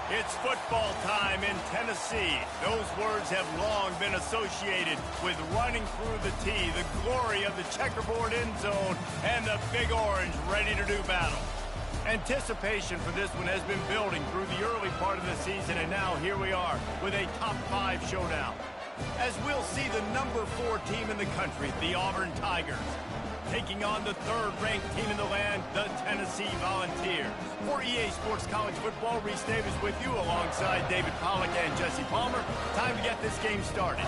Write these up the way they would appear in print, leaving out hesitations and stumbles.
It's football time in Tennessee. Those words have long been associated with running through the tee, the glory of the checkerboard end zone, and the Big Orange ready to do battle. Anticipation for this one has been building through the early part of the season, and now here we are with a top 5 showdown. As we'll see the number 4 team in the country, the Auburn Tigers, taking on the 3rd-ranked team in the land, the Tennessee Volunteers. For EA Sports College Football, Reese Davis with you alongside David Pollack and Jesse Palmer. Time to get this game started.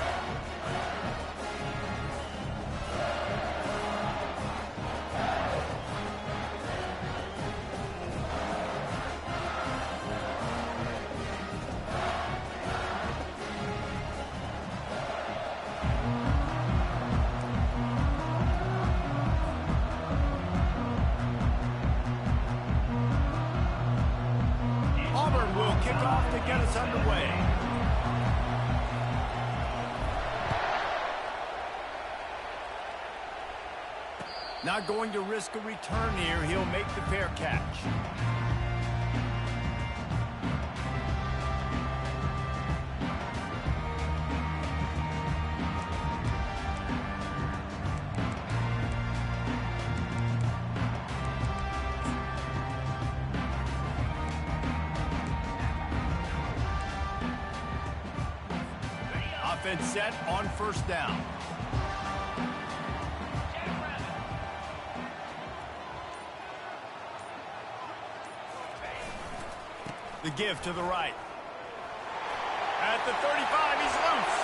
Kickoff to get us underway. Not going to risk a return here. He'll make the fair catch. Offense set on 1st down. The give to the right. At the 35, he's loose.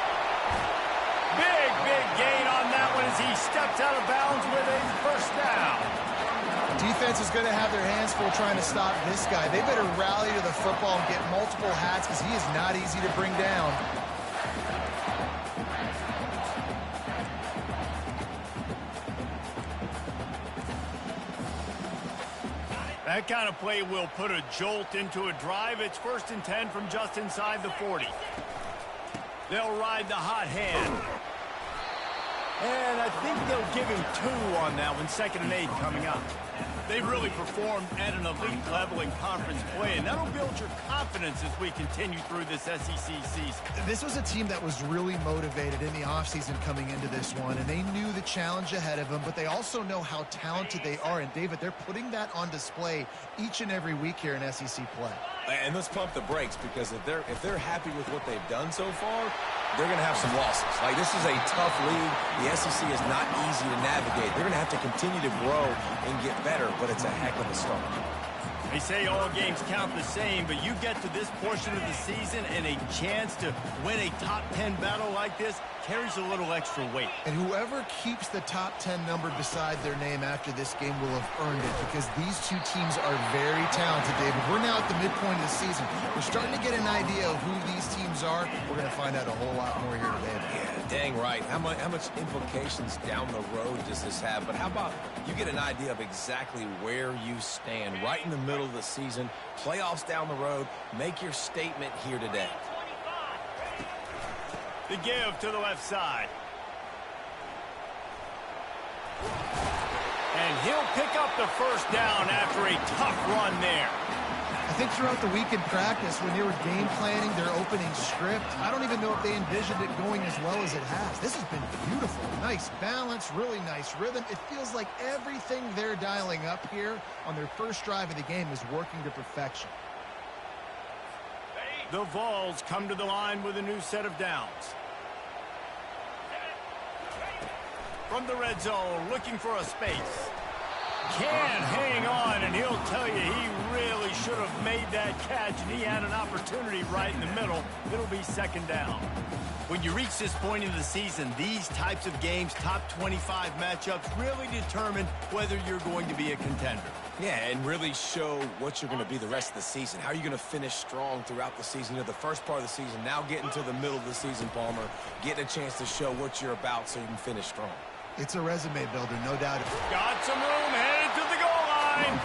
Big gain on that one as he steps out of bounds with a 1st down. Defense is going to have their hands full trying to stop this guy. They better rally to the football and get multiple hats because he is not easy to bring down. That kind of play will put a jolt into a drive. It's 1st and 10 from just inside the 40. They'll ride the hot hand. And I think they'll give him 2 on that one. 2nd and 8 coming up. They really performed at an elite level in conference play, and that'll build your confidence as we continue through this SEC season. This was a team that was really motivated in the offseason coming into this one, and they knew the challenge ahead of them, but they also know how talented they are. And, David, they're putting that on display each and every week here in SEC play. And let's pump the brakes, because if they're happy with what they've done so far, they're going to have some losses. Like, this is a tough league. The SEC is not easy to navigate. They're going to have to continue to grow and get better, but it's a heck of a start. They say all games count the same, but you get to this portion of the season and a chance to win a top 10 battle like this carries a little extra weight. And whoever keeps the top 10 number beside their name after this game will have earned it, because these two teams are very talented, David. We're now at the midpoint of the season. We're starting to get an idea of who these teams are. We're going to find out a whole lot more here today. Yeah, dang right. How much implications down the road does this have? But how about you get an idea of exactly where you stand right in the middle of the season, playoffs down the road, make your statement here today. The give to the left side. And he'll pick up the 1st down after a tough run there. I think throughout the week in practice, when they were game planning their opening script, I don't even know if they envisioned it going as well as it has. This has been beautiful. Nice balance, really nice rhythm. It feels like everything they're dialing up here on their 1st drive of the game is working to perfection. The Vols come to the line with a new set of downs. From the red zone, looking for a space. Can hang on, and he'll tell you he really should have made that catch, and he had an opportunity right in the middle. It'll be 2nd down. When you reach this point in the season, these types of games, top 25 matchups, really determine whether you're going to be a contender. Yeah, and really show what you're going to be the rest of the season. How are you going to finish strong throughout the season? You know, the first part of the season, now getting to the middle of the season, Palmer, getting a chance to show what you're about so you can finish strong. It's a resume builder, no doubt. Got some room, headed to the goal line.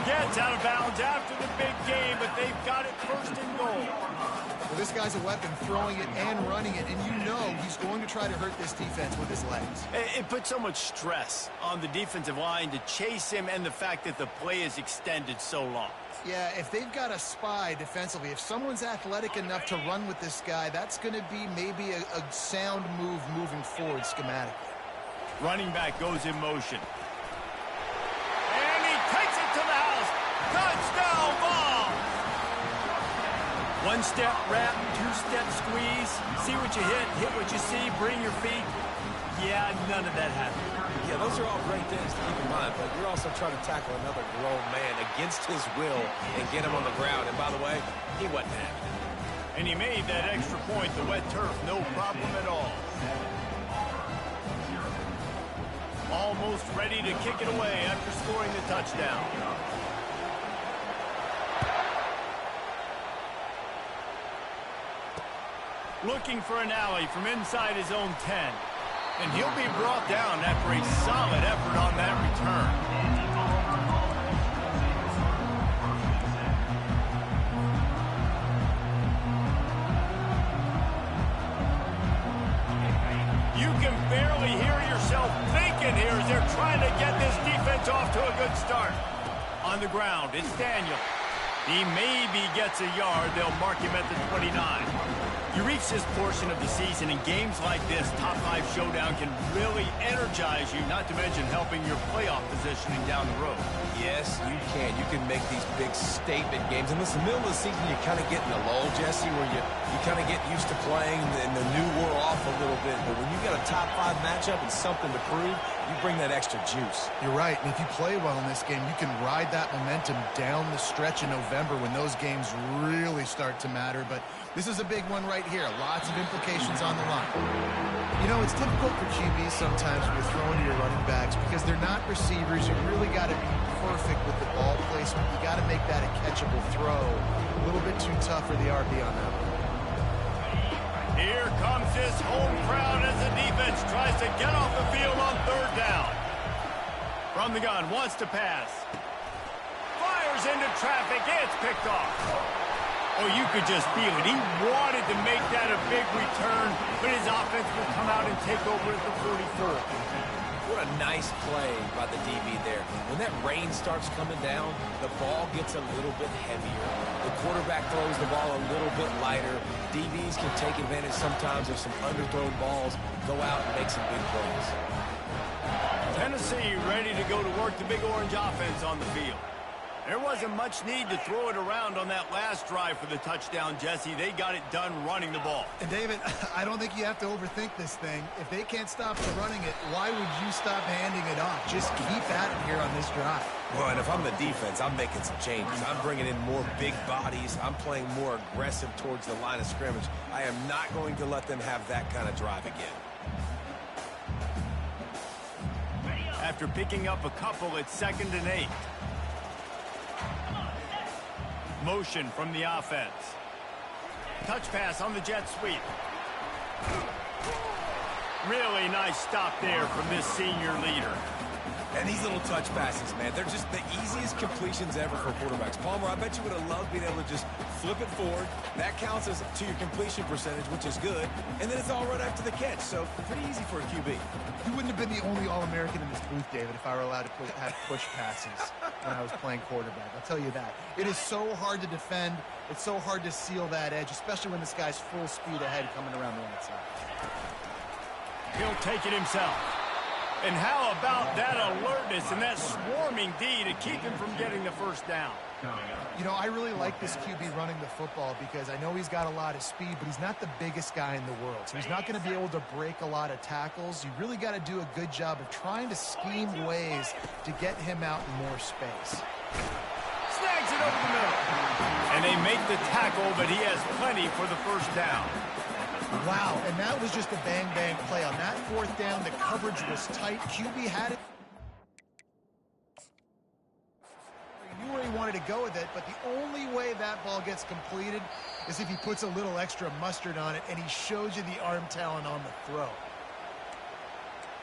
Gets out of bounds after the big game, but they've got it first and goal. Well, this guy's a weapon, throwing it and running it, and you know he's going to try to hurt this defense with his legs. It puts so much stress on the defensive line to chase him, and the fact that the play is extended so long. Yeah, if they've got a spy defensively, if someone's athletic enough to run with this guy, that's going to be maybe a sound move moving forward schematically. Running back goes in motion. And he takes it to the house. Touchdown ball! One-step wrap, two-step squeeze. See what you hit what you see, bring your feet. Yeah, none of that happened. Yeah, those are all great things to keep in mind, but you're also trying to tackle another grown man against his will and get him on the ground. And by the way, he wasn't happy. And he made that extra point, the wet turf, no problem at all. Almost ready to kick it away after scoring the touchdown. Looking for an alley from inside his own 10. And he'll be brought down after a solid effort on that return. You can barely hear yourself thinking here as they're trying to get this defense off to a good start. On the ground, it's Daniel. He maybe gets a yard. They'll mark him at the 29. You reach this portion of the season, and games like this, top 5 showdown, can really energize you, not to mention helping your playoff positioning down the road. Yes, you can. You can make these big statement games. And listen, middle of the season, you kind of get in a lull, Jesse, where you kind of get used to playing and the new wear off a little bit. But when you got a top 5 matchup and something to prove, you bring that extra juice. You're right, and if you play well in this game, you can ride that momentum down the stretch in November when those games really start to matter. But this is a big one right here. Lots of implications on the line. You know, it's difficult for QBs sometimes when you're throwing to your running backs because they're not receivers. You really got to be perfect with the ball placement. You got to make that a catchable throw. A little bit too tough for the RB on that one. Here comes this home crowd as the defense tries to get off the field on 3rd down. From the gun, wants to pass. Fires into traffic. It's picked off. Oh, you could just feel it. He wanted to make that a big return, but his offense will come out and take over at the 44. What a nice play by the DB there. When that rain starts coming down, the ball gets a little bit heavier. The quarterback throws the ball a little bit lighter. DBs can take advantage sometimes of some underthrown balls, go out and make some big plays. Tennessee ready to go to work the Big Orange offense on the field. There wasn't much need to throw it around on that last drive for the touchdown, Jesse. They got it done running the ball. And, David, I don't think you have to overthink this thing. If they can't stop the running it, why would you stop handing it off? Just keep at it here on this drive. Well, and if I'm the defense, I'm making some changes. I'm bringing in more big bodies. I'm playing more aggressive towards the line of scrimmage. I am not going to let them have that kind of drive again. After picking up a couple, it's 2nd and 8. Motion from the offense. Touch pass on the jet sweep. Really nice stop there from this senior leader. And these little touch passes, man, they're just the easiest completions ever for quarterbacks. Palmer, I bet you would have loved being able to just flip it forward. That counts as to your completion percentage, which is good. And then it's all right after the catch, so pretty easy for a QB. You wouldn't have been the only All-American in this booth, David, if I were allowed to have push passes when I was playing quarterback. I'll tell you that. It is so hard to defend. It's so hard to seal that edge, especially when this guy's full speed ahead coming around the outside. He'll take it himself. And how about that alertness and that swarming D to keep him from getting the first down? You know, I really like this QB running the football because I know he's got a lot of speed, but he's not the biggest guy in the world. So he's not going to be able to break a lot of tackles. You really got to do a good job of trying to scheme ways to get him out in more space. Snags it over the middle. And they make the tackle, but he has plenty for the first down. Wow, and that was just a bang-bang play. On that 4th down, the coverage was tight. QB had it. He knew where he wanted to go with it, but the only way that ball gets completed is if he puts a little extra mustard on it, and he shows you the arm talent on the throw.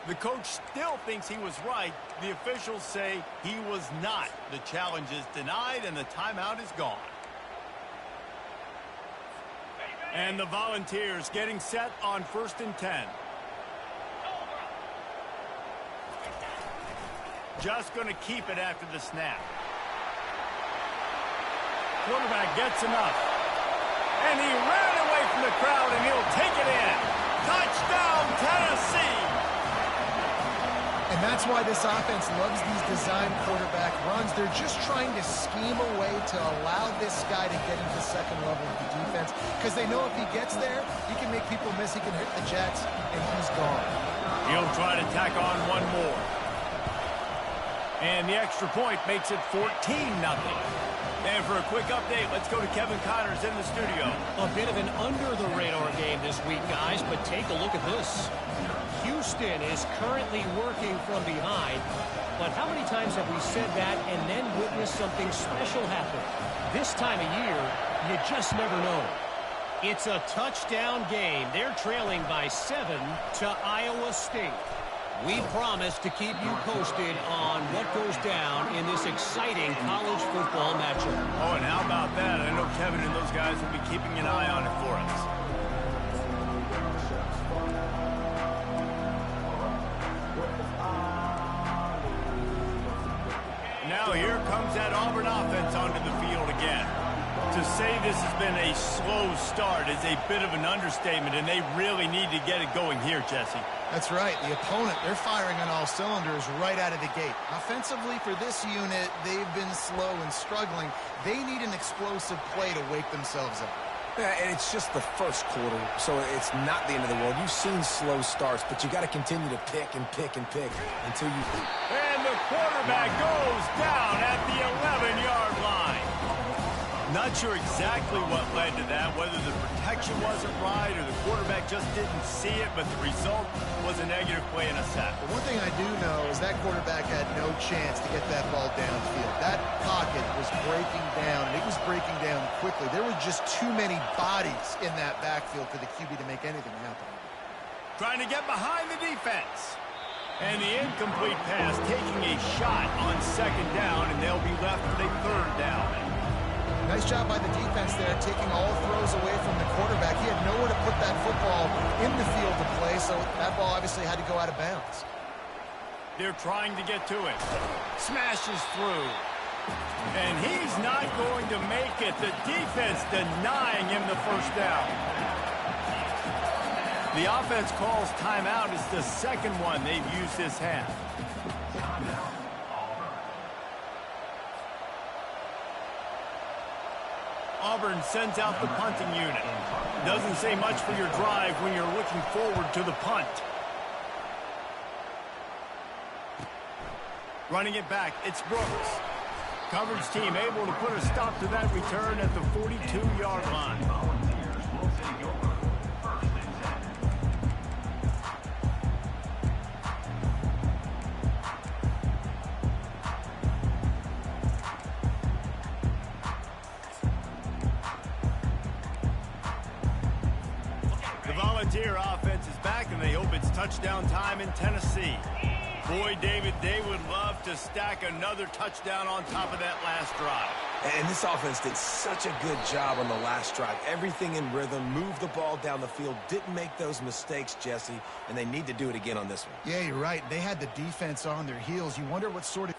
The coach still thinks he was right. The officials say he was not. The challenge is denied, and the timeout is gone. And the Volunteers getting set on 1st and 10. Just going to keep it after the snap. Quarterback gets enough. And he ran away from the crowd, and he'll take it in. Touchdown, Tennessee! And that's why this offense loves these design quarterback runs. They're just trying to scheme a way to allow this guy to get into the second level of the defense, because they know if he gets there, he can make people miss, he can hit the Jets, and he's gone. He'll try to tack on one more. And the extra point makes it 14-0. And for a quick update, let's go to Kevin Connors in the studio. A bit of an under-the-radar game this week, guys, but take a look at this. Houston is currently working from behind, but how many times have we said that and then witnessed something special happen? This time of year, you just never know. It's a touchdown game. They're trailing by 7 to Iowa State. We promise to keep you posted on what goes down in this exciting college football matchup. Oh, and how about that? I know Kevin and those guys will be keeping an eye on it for us. Now here comes that Auburn offense onto the field again. To say this has been a slow start is a bit of an understatement, and they really need to get it going here, Jesse. That's right. The opponent, they're firing on all cylinders right out of the gate. Offensively, for this unit, they've been slow and struggling. They need an explosive play to wake themselves up. Yeah, and it's just the first quarter, so it's not the end of the world. You've seen slow starts, but you got to continue to pick and pick and pick until you... And the quarterback goes down at the 11-yard line. Not sure exactly what led to that, whether the protection wasn't right or the quarterback just didn't see it, but the result was a negative play and a sack. But one thing I do know is that quarterback had no chance to get that ball downfield. That pocket was breaking down, and it was breaking down quickly. There were just too many bodies in that backfield for the QB to make anything happen. Trying to get behind the defense. And the incomplete pass taking a shot on 2nd down, and they'll be left with a 3rd down. Nice job by the defense there, taking all throws away from the quarterback. He had nowhere to put that football in the field to play, so that ball obviously had to go out of bounds. They're trying to get to it. Smashes through. And he's not going to make it. The defense denying him the 1st down. The offense calls timeout. It's the 2nd one they've used this half. Auburn sends out the punting unit. Doesn't say much for your drive when you're looking forward to the punt. Running it back, it's Brooks. Coverage team able to put a stop to that return at the 42-yard line. Volunteer offense is back, and they hope it's touchdown time in Tennessee. Boy, David, they would love to stack another touchdown on top of that last drive. And this offense did such a good job on the last drive. Everything in rhythm, moved the ball down the field, didn't make those mistakes, Jesse, and they need to do it again on this one. Yeah, you're right. They had the defense on their heels. You wonder what sort of...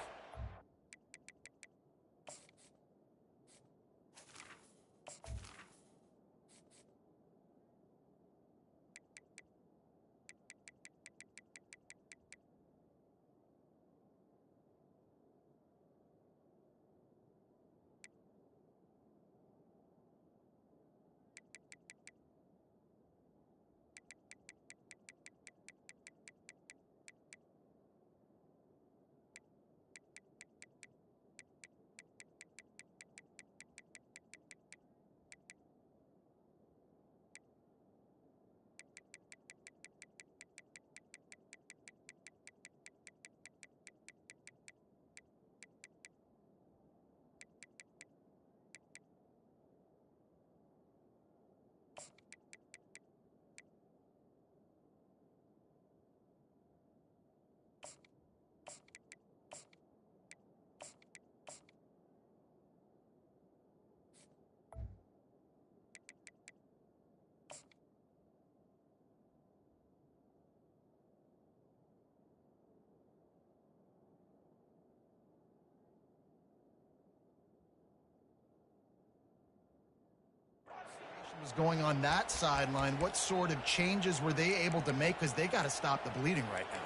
was going on that sideline. What sort of changes were they able to make? Because they got to stop the bleeding right now.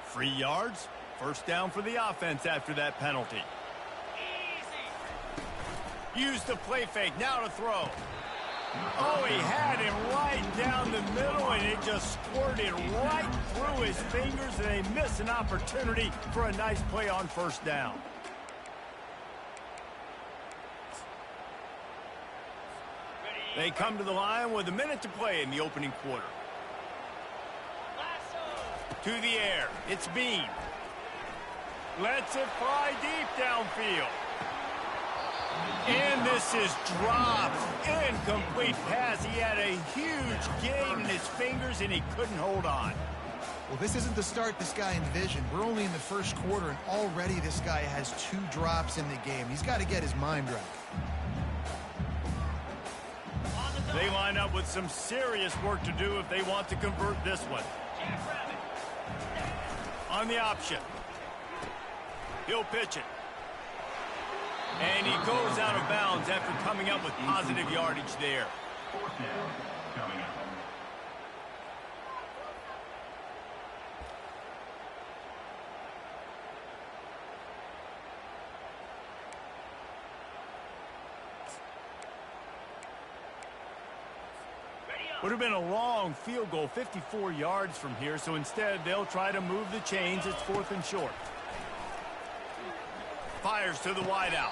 3 yards. First down for the offense after that penalty. Use the play fake. Now to throw. Oh, he had him right down the middle, and it just squirted right through his fingers, and they missed an opportunity for a nice play on first down. They come to the line with a minute to play in the opening quarter. To the air. It's Bean. Lets it fly deep downfield. And this is dropped. Incomplete pass. He had a huge gain in his fingers, and he couldn't hold on. Well, this isn't the start this guy envisioned. We're only in the first quarter, and already this guy has 2 drops in the game. He's got to get his mind right. They line up with some serious work to do if they want to convert this one. On the option. He'll pitch it. And he goes out of bounds after coming up with positive yardage there. Would have been a long field goal, 54 yards from here, so instead they'll try to move the chains. It's 4th and short. Fires to the wideout.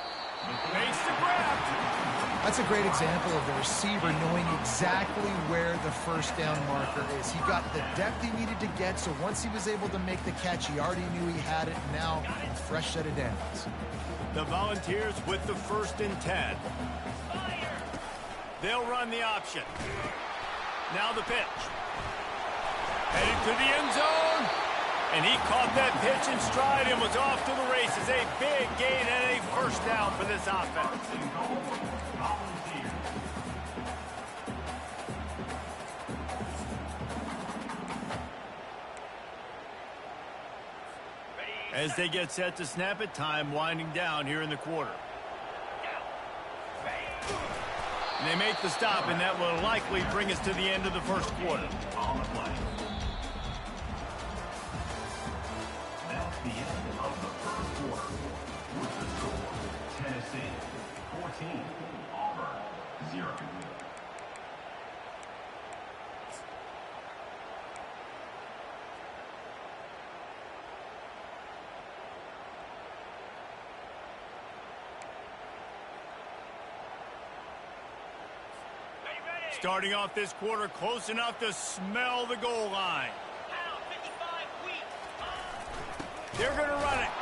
Makes the grab. That's a great example of the receiver knowing exactly where the first down marker is. He got the depth he needed to get, so once he was able to make the catch, he already knew he had it. Now, a fresh set of downs. The Volunteers with the 1st and 10. They'll run the option. Now the pitch. Headed to the end zone. And he caught that pitch in stride and was off to the races. A big gain and a first down for this offense. As they get set to snap it, time winding down here in the quarter. And they make the stop, and that will likely bring us to the end of the first quarter. That's the end of the first quarter. With the score, Tennessee 14, Auburn 0. Starting off this quarter close enough to smell the goal line. They're going to run it.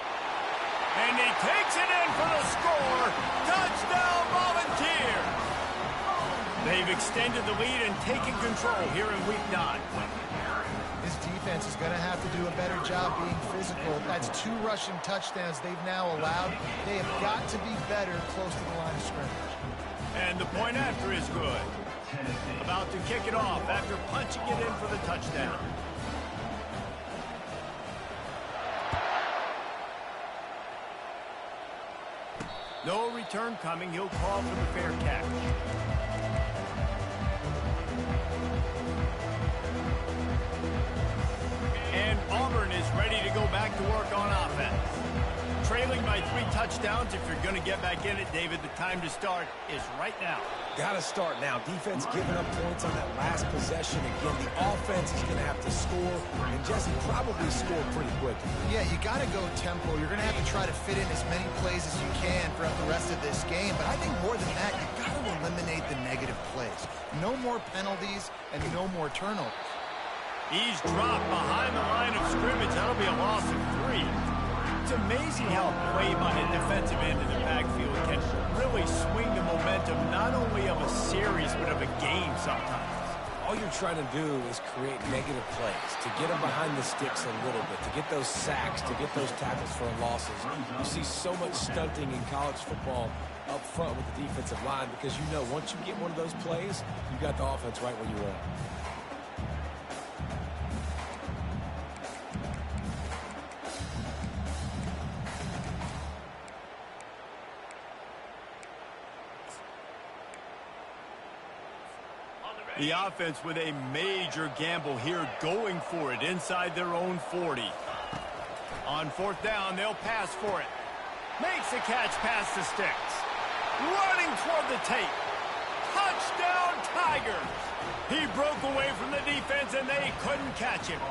And he takes it in for the score. Touchdown, Volunteer. They've extended the lead and taken control here in Week 9. This defense is going to have to do a better job being physical. That's 2 rushing touchdowns they've now allowed. They have got to be better close to the line of scrimmage. And the point after is good. About to kick it off after punching it in for the touchdown. No return coming. He'll call for the fair catch. And Auburn is ready to go back to work on offense. Trailing by 3 touchdowns. If you're going to get back in it, David, the time to start is right now. Got to start now. Defense giving up points on that last possession. Again, the offense is going to have to score, and Jesse probably score pretty quickly. Yeah, you got to go tempo. You're going to have to try to fit in as many plays as you can throughout the rest of this game. But I think more than that, you got to eliminate the negative plays. No more penalties and no more turnovers. He's dropped behind the line of scrimmage. That'll be a loss of 3. It's amazing how play by the defensive end of the backfield can really swing the momentum not only of a series but of a game sometimes. All you're trying to do is create negative plays, to get them behind the sticks a little bit, to get those sacks, to get those tackles for losses. You see so much stunting in college football up front with the defensive line because you know once you get one of those plays, you got the offense right where you want. The offense with a major gamble here, going for it inside their own 40. On fourth down, they'll pass for it. Makes the catch past the sticks. Running toward the tape. Touchdown, Tigers! He broke away from the defense, and they couldn't catch him.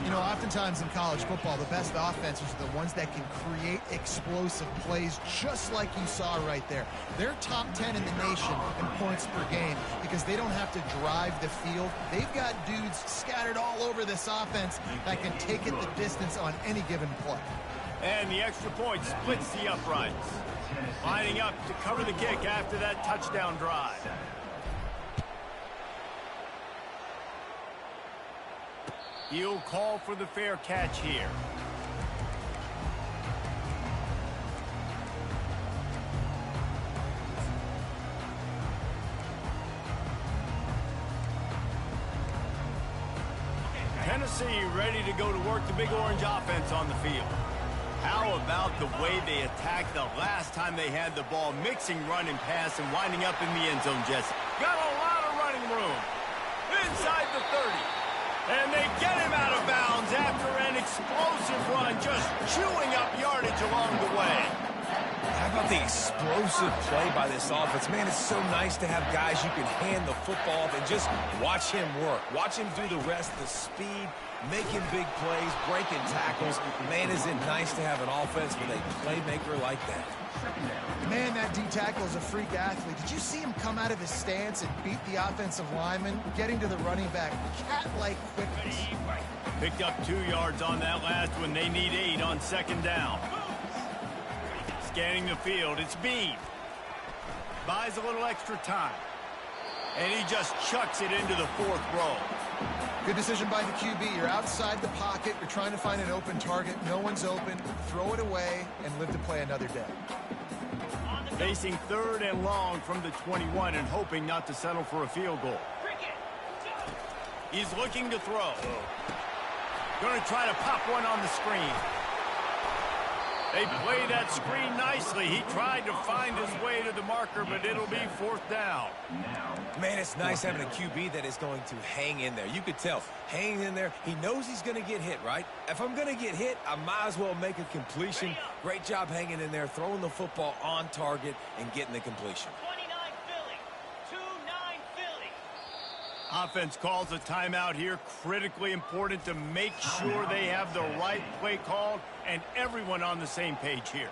You know, oftentimes in college football, the best offenses are the ones that can create explosive plays, just like you saw right there. They're top 10 in the nation in points per game because they don't have to drive the field. They've got dudes scattered all over this offense that can take it the distance on any given play. And the extra point splits the uprights. Lining up to cover the kick after that touchdown drive. He'll call for the fair catch here. Tennessee ready to go to work the Big Orange offense on the field. How about the way they attacked the last time they had the ball, mixing run and pass and winding up in the end zone, Jesse. Got a lot of running room. Inside the 30. And they get him out of bounds after an explosive run, just chewing up yardage along the way. How about the explosive play by this offense? Man, it's so nice to have guys you can hand the football off and just watch him work. Watch him do the rest, the speed, making big plays, breaking tackles. Man, is it nice to have an offense with a playmaker like that. Man, that D-tackle is a freak athlete. Did you see him come out of his stance and beat the offensive lineman, getting to the running back? Cat-like quickness. Picked up 2 yards on that last one. They need 8 on second down. Scanning the field, it's Bean. Buys a little extra time. And he just chucks it into the 4th row. Good decision by the QB. You're outside the pocket. You're trying to find an open target. No one's open. Throw it away and live to play another day. Facing 3rd and long from the 21 and hoping not to settle for a field goal. He's looking to throw. Going to try to pop one on the screen. They play that screen nicely. He tried to find his way to the marker, but it'll be 4th down. Man, it's nice having a QB that is going to hang in there. You could tell, hanging in there, he knows he's going to get hit, right? If I'm going to get hit, I might as well make a completion. Great job hanging in there, throwing the football on target and getting the completion. 29 Philly, 2-9 Philly. Offense calls a timeout here. Critically important to make sure they have the right play called and everyone on the same page here.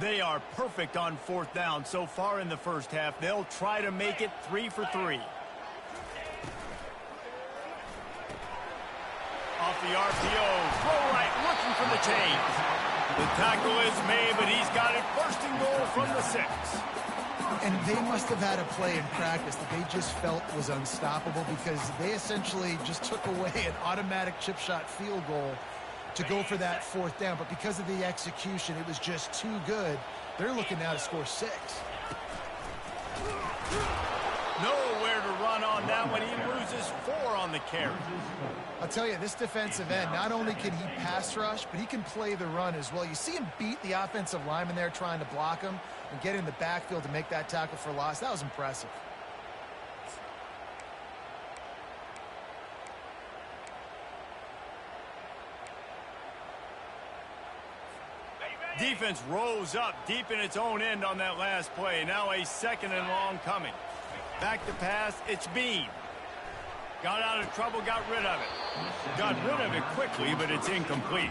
They are perfect on 4th down so far in the first half. They'll try to make it 3 for 3. Off the RPO, throw right, looking for the change. The tackle is made, but he's got it 1st and goal from the 6. And they must have had a play in practice that they just felt was unstoppable because they essentially just took away an automatic chip shot field goal to go for that 4th down. But because of the execution, it was just too good. They're looking now to score 6. Nowhere to run on that one. He loses 4 on the carry. I'll tell you, this defensive end, not only can he pass rush, but he can play the run as well. You see him beat the offensive lineman there trying to block him and get in the backfield to make that tackle for loss. That was impressive. Defense rose up deep in its own end on that last play. Now a 2nd and long coming. Back to pass, it's Bean. Got out of trouble, got rid of it. Got rid of it quickly, but it's incomplete.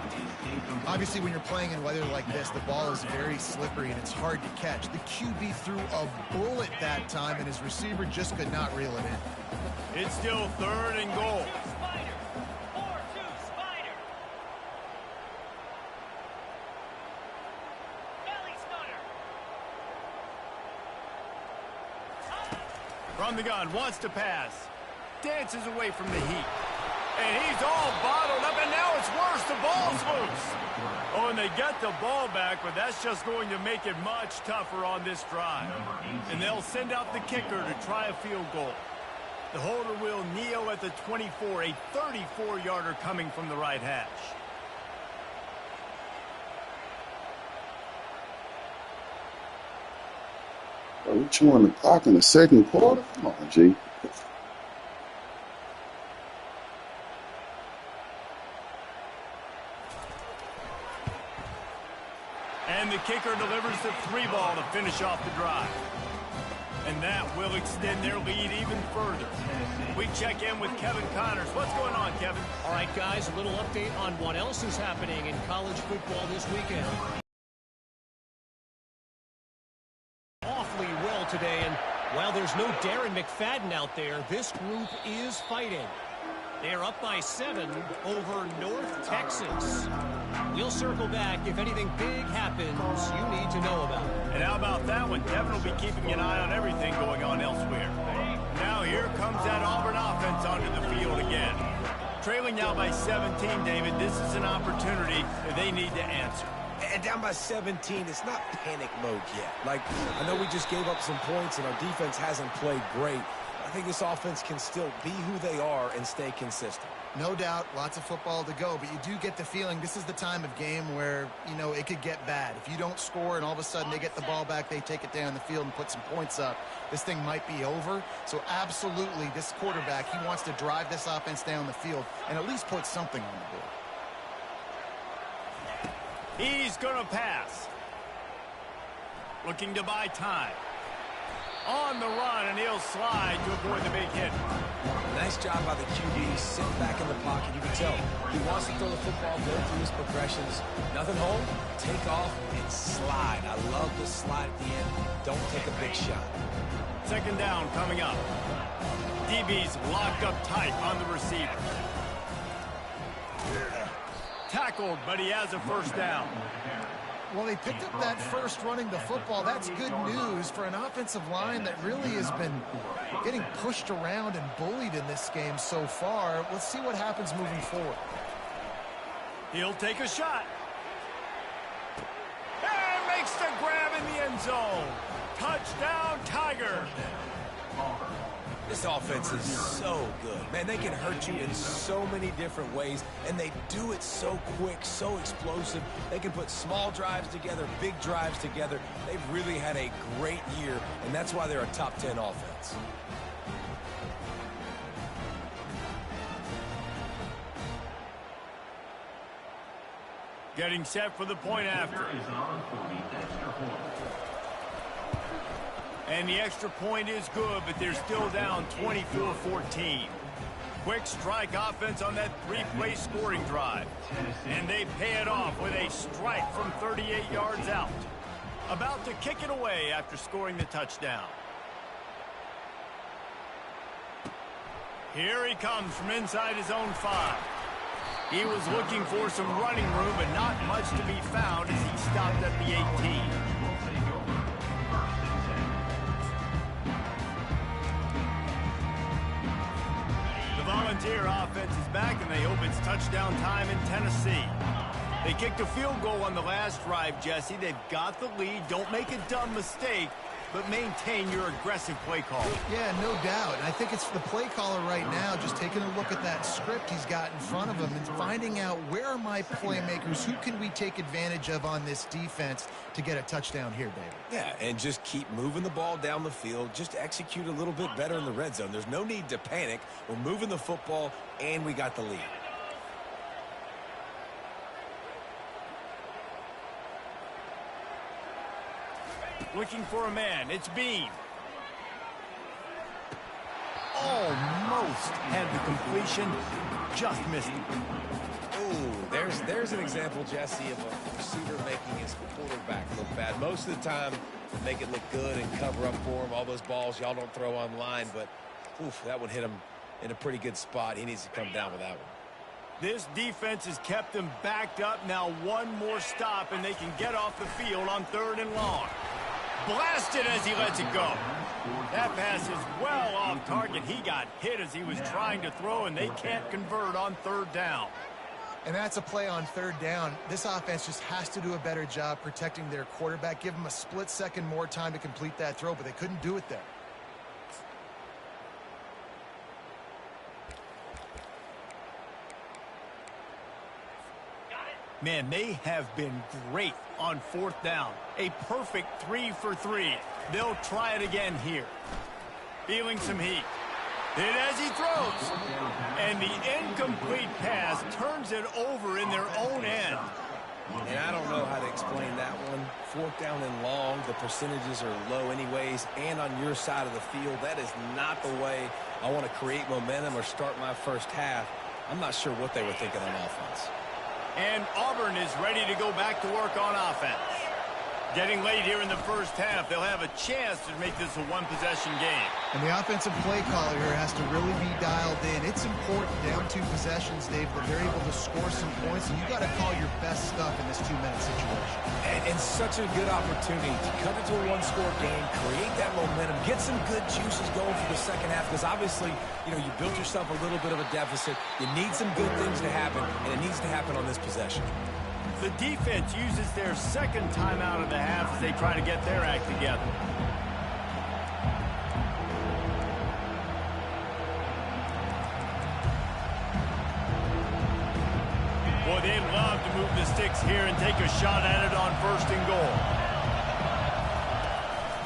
Obviously, when you're playing in weather like this, the ball is very slippery and it's hard to catch. The QB threw a bullet that time, and his receiver just could not reel it in. It's still 3rd and goal. Spider, 4-2 Spider. Belly stunner. From the gun, wants to pass. Dances away from the heat. And he's all bottled up, and now it's worse. The ball's loose. Oh, and they get the ball back, but that's just going to make it much tougher on this drive. And they'll send out the kicker to try a field goal. The holder will kneel at the 24, a 34-yarder coming from the right hash. Are we chewing the clock in the second quarter? Come on, G. And the kicker delivers the 3 ball to finish off the drive. And that will extend their lead even further. We check in with Kevin Connors. What's going on, Kevin? All right, guys, a little update on what else is happening in college football this weekend. Awfully well today, and while there's no Darren McFadden out there, this group is fighting. They're up by 7 over North Texas. We'll circle back if anything big happens you need to know about. And how about that one? Kevin will be keeping an eye on everything going on elsewhere. Now here comes that Auburn offense onto the field again. Trailing now by 17, David. This is an opportunity that they need to answer. And down by 17, it's not panic mode yet. Like, I know we just gave up some points and our defense hasn't played great. I think this offense can still be who they are and stay consistent. No doubt, lots of football to go, but you do get the feeling this is the time of game where, you know, it could get bad. If you don't score and all of a sudden they get the ball back, they take it down the field and put some points up, this thing might be over. So absolutely, this quarterback, he wants to drive this offense down the field and at least put something on the board. He's going to pass. Looking to buy time. On the run, and he'll slide to avoid the big hit. Nice job by the QB, sitting back in the pocket. You can tell he wants to throw the football, go through his progressions. Nothing home, take off, and slide. I love the slide at the end. Don't take a big shot. Second down coming up. DB's locked up tight on the receiver. Tackled, but he has a first down. Well, they picked up that first running the football. That's good news for an offensive line that really has been getting pushed around and bullied in this game so far. Let's see what happens moving forward. He'll take a shot. And makes the grab in the end zone. Touchdown, Tiger. This offense is so good. Man, they can hurt you in so many different ways, and they do it so quick, so explosive. They can put small drives together, big drives together. They've really had a great year, and that's why they're a top 10 offense. Getting set for the point after. And the extra point is good, but they're still down 24-14. Quick strike offense on that 3-play scoring drive. And they pay it off with a strike from 38 yards out. About to kick it away after scoring the touchdown. Here he comes from inside his own 5. He was looking for some running room, but not much to be found as he stopped at the 18. Volunteer offense is back, and they hope it's touchdown time in Tennessee. They kicked a field goal on the last drive, Jesse. They've got the lead. Don't make a dumb mistake, but maintain your aggressive play call. Yeah, no doubt. And I think it's the play caller right now just taking a look at that script he's got in front of him and finding out where are my playmakers, who can we take advantage of on this defense to get a touchdown here, David. Yeah, and just keep moving the ball down the field. Just execute a little bit better in the red zone. There's no need to panic. We're moving the football, and we got the lead. Looking for a man. It's Bean. Almost had the completion. Just missed it. Ooh, there's an example, Jesse, of a receiver making his quarterback look bad. Most of the time, they make it look good and cover up for him. All those balls y'all don't throw online, but oof, that one hit him in a pretty good spot. He needs to come down with that one. This defense has kept them backed up. Now one more stop, and they can get off the field on 3rd and long. Blasted as he lets it go. That pass is well off target. He got hit as he was trying to throw, and they can't convert on 3rd down. And that's a play on 3rd down. This offense just has to do a better job protecting their quarterback. Give him a split second more time to complete that throw, but they couldn't do it there. Man, they have been great on fourth down. A perfect 3 for 3. They'll try it again here. Feeling some heat. And as he throws, and the incomplete pass turns it over in their own end. And I don't know how to explain that one. Fourth down and long, the percentages are low anyways, and on your side of the field, that is not the way I want to create momentum or start my first half. I'm not sure what they were thinking on offense. And Auburn is ready to go back to work on offense. Getting late here in the first half, they'll have a chance to make this a one-possession game. And the offensive play caller here has to really be dialed in. It's important down 2 possessions, Dave, that they're able to score some points, and you got to call your best stuff in this 2-minute situation. And such a good opportunity to cut it to a one-score game, create that momentum, get some good juices going for the second half, because obviously, you built yourself a little bit of a deficit. You need some good things to happen, and it needs to happen on this possession. The defense uses their second timeout of the half as they try to get their act together. Boy, they'd love to move the sticks here and take a shot at it on 1st and goal.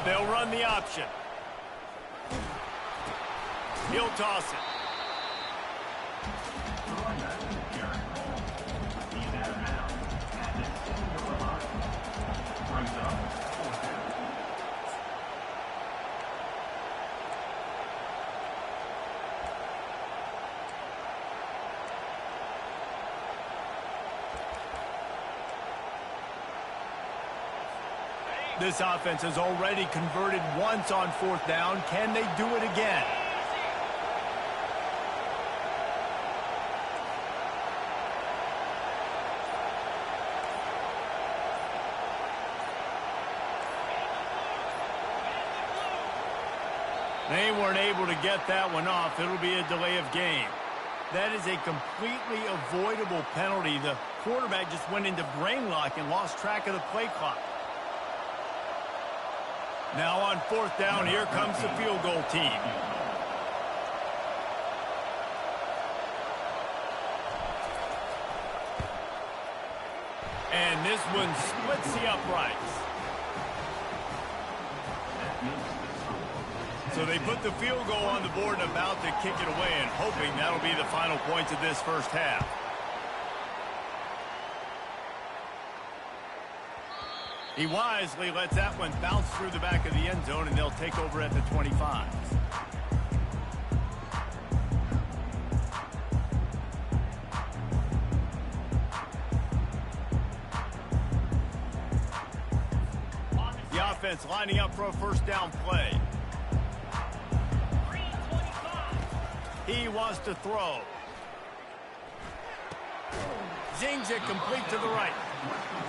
They'll run the option. He'll toss it. This offense has already converted once on 4th down. Can they do it again? They weren't able to get that one off. It'll be a delay of game. That is a completely avoidable penalty. The quarterback just went into brain lock and lost track of the play clock. Now on 4th down, here comes the field goal team. And this one splits the uprights. So they put the field goal on the board and about to kick it away, and hoping that'll be the final points of this first half. He wisely lets that one bounce through the back of the end zone, and they'll take over at the 25. The offense lining up for a 1st down play. He wants to throw. Zings it complete to the right.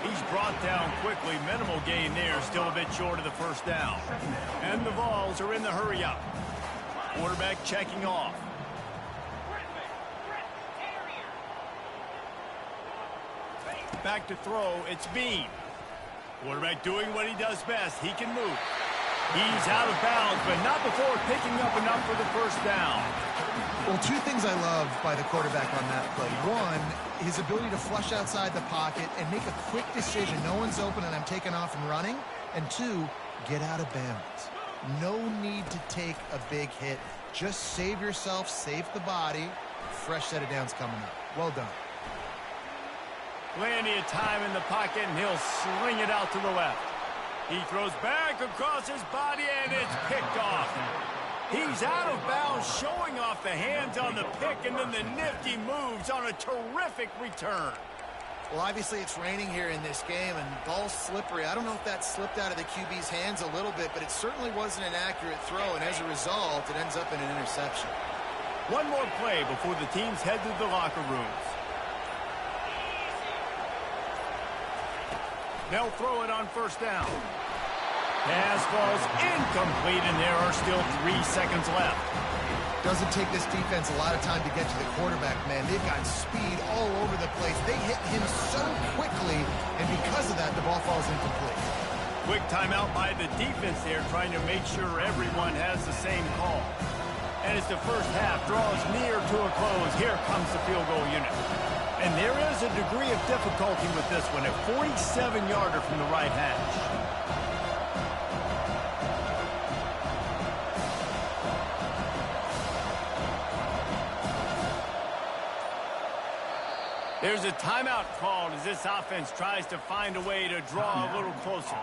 He's brought down quickly. Minimal gain there. Still a bit short of the 1st down. And the Vols are in the hurry up. Quarterback checking off. Back to throw. It's Bean. Quarterback doing what he does best. He can move. He's out of bounds, but not before picking up enough for the 1st down. Well, 2 things I love by the quarterback on that play. 1, his ability to flush outside the pocket and make a quick decision. No one's open and I'm taking off and running. And 2, get out of bounds. No need to take a big hit. Just save yourself, save the body. Fresh set of downs coming up. Well done. Plenty of time in the pocket, and he'll sling it out to the left. He throws back across his body, and it's picked off. He's out of bounds, showing off the hands on the pick, and then the nifty moves on a terrific return. Well, obviously it's raining here in this game, and ball's slippery. I don't know if that slipped out of the QB's hands a little bit, but it certainly wasn't an accurate throw, and as a result, it ends up in an interception. One more play before the teams head to the locker rooms. They'll throw it on 1st down. Pass falls incomplete, and there are still 3 seconds left. Doesn't take this defense a lot of time to get to the quarterback, man. They've got speed all over the place. They hit him so quickly, and because of that, the ball falls incomplete. Quick timeout by the defense there, trying to make sure everyone has the same call. And as the first half draws near to a close, here comes the field goal unit. And there is a degree of difficulty with this one, a 47-yarder from the right hash. There's a timeout called as this offense tries to find a way to draw a little closer.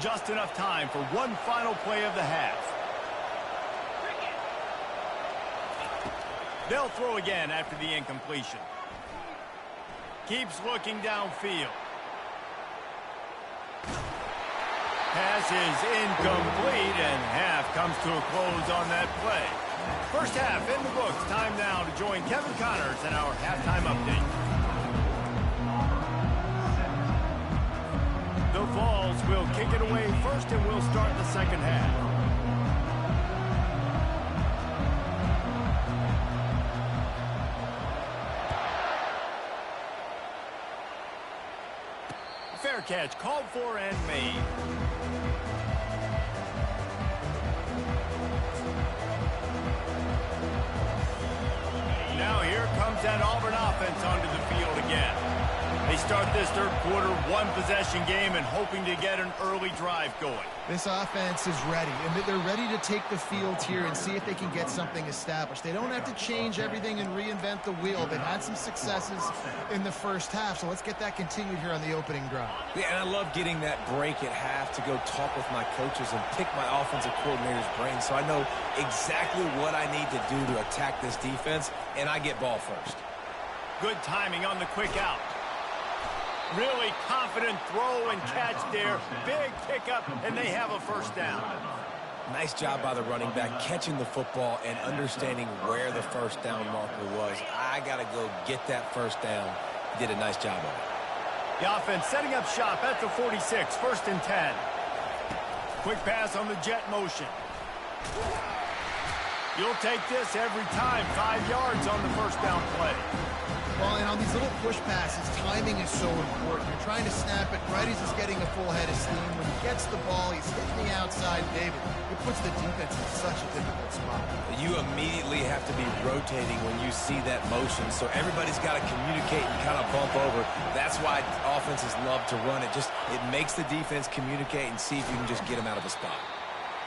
Just enough time for one final play of the half. They'll throw again after the incompletion. Keeps looking downfield. Pass is incomplete, and half comes to a close on that play. First half in the books. Time now to join Kevin Connors in our halftime update. The Vols will kick it away first, and we'll start the second half. Fair catch, called for and made. Now here comes that Auburn offense onto the field again. They start this third quarter one-possession game and hoping to get an early drive going. This offense is ready, and they're ready to take the field here and see if they can get something established. They don't have to change everything and reinvent the wheel. They've had some successes in the first half, so let's get that continued here on the opening drive. Yeah, and I love getting that break at half to go talk with my coaches and pick my offensive coordinator's brain so I know exactly what I need to do to attack this defense, and I get ball first. Good timing on the quick out. Really confident throw and catch there. Big pickup, and they have a first down. Nice job by the running back catching the football and understanding where the first down marker was. I got to go get that first down. He did a nice job of it. The offense setting up shop at the 46, first and 10. Quick pass on the jet motion. You'll take this every time. 5 yards on the first down play. Well, and on these little push passes, timing is so important. You're trying to snap it right as he's getting a full head of steam. When he gets the ball, he's hitting the outside, David. It puts the defense in such a difficult spot. You immediately have to be rotating when you see that motion, so everybody's got to communicate and kind of bump over. That's why offenses love to run it. It makes the defense communicate and see if you can just get them out of the spot.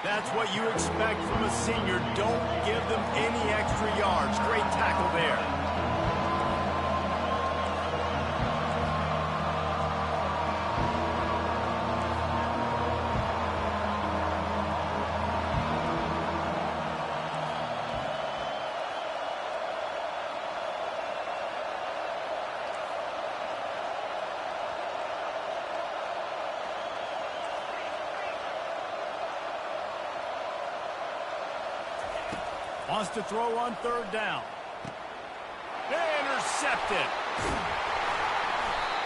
That's what you expect from a senior. Don't give them any extra yards. Great tackle there. Wants to throw on third down. Intercepted.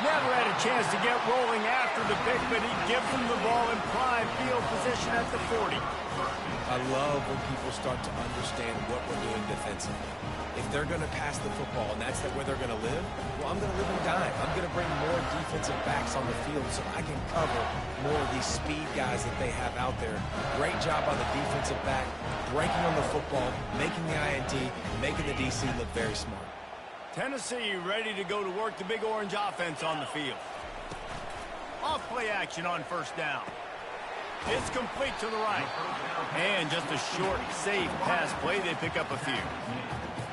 Never had a chance to get rolling after the pick, but he gives them the ball in prime field position at the 40. I love when people start to understand what we're doing defensively. If they're going to pass the football and that's where they're going to live, well, I'm going to live and die. I'm going to bring more defensive backs on the field so I can cover more of these speed guys that they have out there. Great job on the defensive back, breaking on the football, making the INT, making the DC look very smart. Tennessee ready to go to work the Big Orange offense on the field. Off play action on first down. It's complete to the right. And just a short, safe pass play. They pick up a few.